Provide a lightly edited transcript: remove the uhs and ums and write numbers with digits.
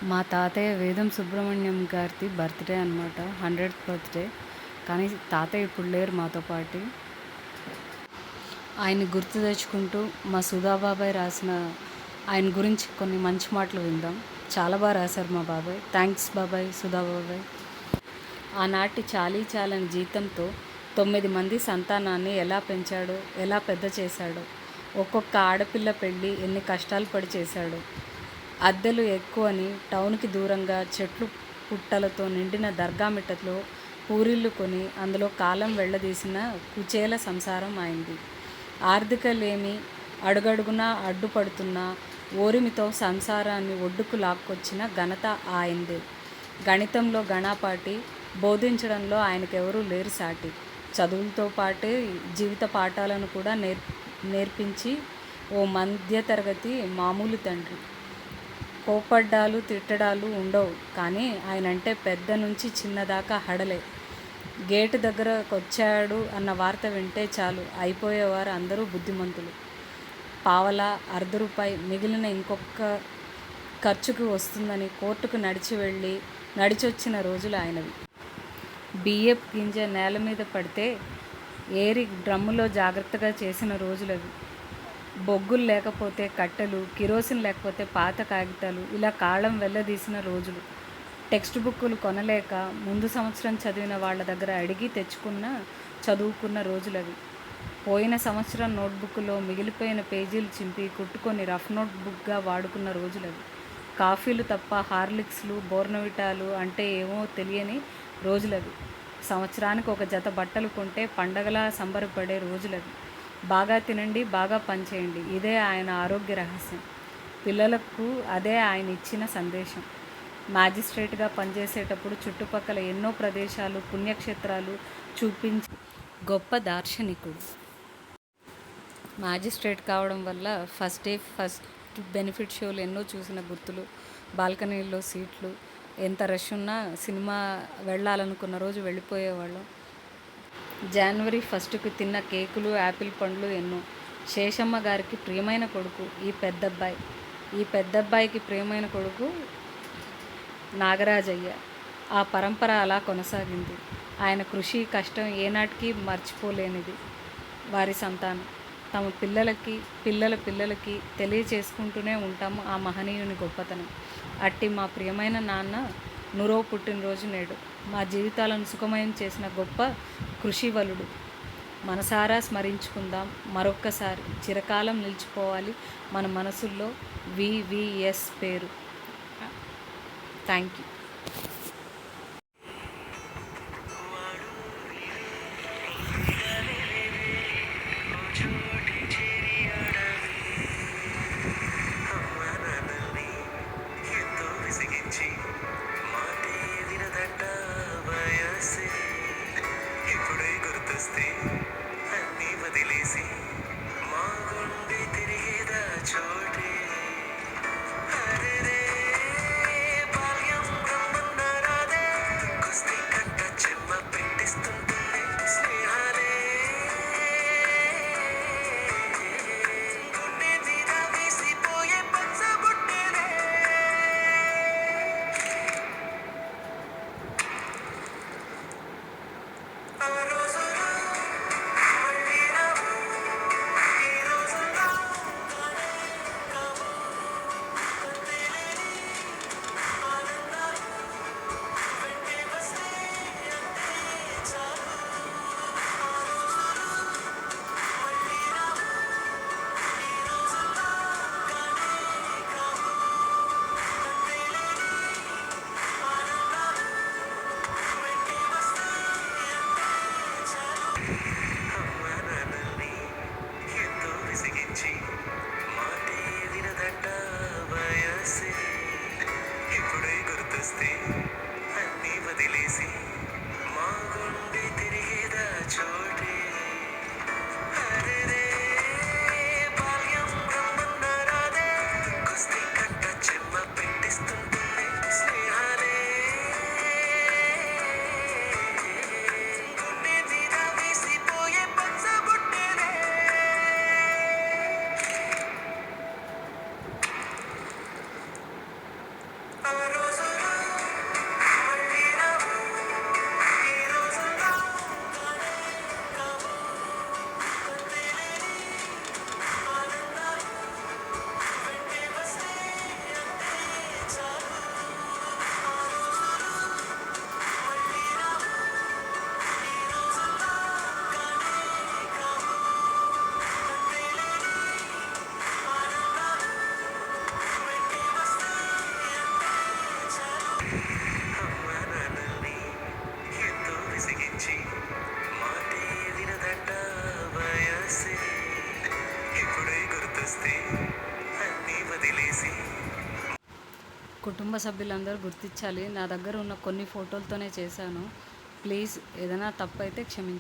మా తాతయ్య వేదం సుబ్రహ్మణ్యం గారిది బర్త్‌డే అనమాట. 100th birthday. కానీ తాతయ్య ఇప్పుడు లేరు మాతో పాటు. ఆయన్ని గుర్తు తెచ్చుకుంటూ మా సుధా బాబాయ్ రాసిన ఆయన గురించి కొన్ని మంచి మాటలు విందాం. చాలా బాగా రాశారు మా బాబాయ్. థ్యాంక్స్ బాబాయ్, సుధా బాబాయ్. ఆనాటి చాలీ చాలని జీతంతో 9 మంది సంతానాన్ని ఎలా పెంచాడో, ఎలా పెద్ద చేశాడో, ఒక్కొక్క ఆడపిల్ల పెళ్ళి ఎన్ని కష్టాలు పడి చేశాడో, అద్దెలు ఎక్కువని టౌన్కి దూరంగా చెట్లు పుట్టలతో నిండిన దర్గా మిట్టలో పూరిళ్ళు కొని అందులో కాలం వెళ్ళదీసిన కుచేల సంసారం అయింది. ఆర్థికలేమి అడుగడుగునా అడ్డుపడుతున్న ఓరిమితో సంసారాన్ని ఒడ్డుకు లాక్కొచ్చిన ఘనత ఆయనదే. గణితంలో ఘనాపాటి, బోధించడంలో ఆయనకెవరూ లేరు సాటి. చదువులతో పాటే జీవిత పాఠాలను కూడా నేర్పించి ఓ మధ్యతరగతి మామూలు తండ్రి. కోప్పడ్డాలు తిట్టడాలు ఉండవు, కానీ ఆయనంటే పెద్ద నుంచి చిన్నదాకా హడలే. గేటు దగ్గరకొచ్చాడు అన్న వార్త వింటే చాలు అయిపోయేవారు అందరూ బుద్ధిమంతులు. పావలా, అర్ధ రూపాయి మిగిలిన ఇంకొక ఖర్చుకు వస్తుందని కోర్టుకు నడిచొచ్చిన రోజులు ఆయనవి. బియ్యపు గింజ నేల మీద పడితే ఏరి డ్రమ్ములో జాగ్రత్తగా చేసిన రోజులవి. బొగ్గులు లేకపోతే కట్టెలు, కిరోసిన్ లేకపోతే పాత కాగితాలు, ఇలా కాలం వెళ్ళదీసిన రోజులు. టెక్స్ట్ బుక్కులు కొనలేక ముందు సంవత్సరం చదివిన వాళ్ళ దగ్గర అడిగి చదువుకున్న రోజులవి. పోయిన సంవత్సరం నోట్బుక్లో మిగిలిపోయిన పేజీలు చింపి కుట్టుకొని రఫ్ నోట్బుక్గా వాడుకున్న రోజులవి. కాఫీలు తప్ప హార్లిక్స్లు, బోర్నవిటాలు అంటే ఏమో తెలియని రోజులవి. సంవత్సరానికి ఒక జత బట్టలు కొంటే పండగలా సంబరపడే రోజులవి. బాగా తినండి, బాగా పనిచేయండి, ఇదే ఆయన ఆరోగ్య రహస్యం. పిల్లలకు అదే ఆయన ఇచ్చిన సందేశం. మ్యాజిస్ట్రేట్గా పనిచేసేటప్పుడు చుట్టుపక్కల ఎన్నో ప్రదేశాలు, పుణ్యక్షేత్రాలు చూపించి గొప్ప దార్శనికుడు. మ్యాజిస్ట్రేట్ కావడం వల్ల ఫస్ట్ బెనిఫిట్ షోలు ఎన్నో చూసిన గుర్తులు, బాల్కనీల్లో సీట్లు, ఎంత రష్ ఉన్నా సినిమా వెళ్ళాలనుకున్న రోజు వెళ్ళిపోయేవాళ్ళం. జనవరి 1కు తిన్న కేకులు, యాపిల్ పండ్లు ఎన్నో. శేషమ్మ గారికి ప్రియమైన కొడుకు ఈ పెద్దబ్బాయికి ప్రియమైన కొడుకు నాగరాజయ్య. ఆ పరంపర అలా కొనసాగింది. ఆయన కృషి, కష్టం ఏనాటికి మర్చిపోలేనిది. వారి సంతానం తమ పిల్లల పిల్లలకి తెలియచేసుకుంటూనే ఉంటాము ఆ మహనీయుని గొప్పతనం. అట్టి మా ప్రియమైన నాన్న 100వ పుట్టినరోజు నేడు. మా జీవితాలను సుఖమయం చేసిన గొప్ప కృషివలుడు. మనసారా స్మరించుకుందాం మరొక్కసారి. చిరకాలం నిలిచిపోవాలి మన మనసుల్లో వివిఎస్ పేరు. Thank you. ఇప్పుడే గుర్తొస్తే అన్నీ వదిలేసి మా గుండె తిరిగేదా చోటే అరే బాల్యంలో ఆ రోజులు మళ్ళీ రావు, ఈ రోజుల్లో కానే కావు. అంతేలేని ఆనందాలు వెంటే వస్తే అంతే చాలు. ఆ రోజులు మళ్ళీ రావు, ఈ రోజుల్లో కానే కావు. అంతేలేని ఆనందాలు వెంటే వస్తే అంతే చాలు. అమ్మా నాన్నల్ని ఎంతో విసిగించి మాటే వినదంట వయసే. ఇప్పుడే గుర్తొస్తే అన్నీ వదిలేసి కుటుంబ సభ్యులందరూ గుర్తించాలి. నా దగ్గర ఉన్న కొన్ని ఫోటోలతోనే చేశాను. ప్లీజ్ ఏదైనా తప్పు అయితే క్షమించండి.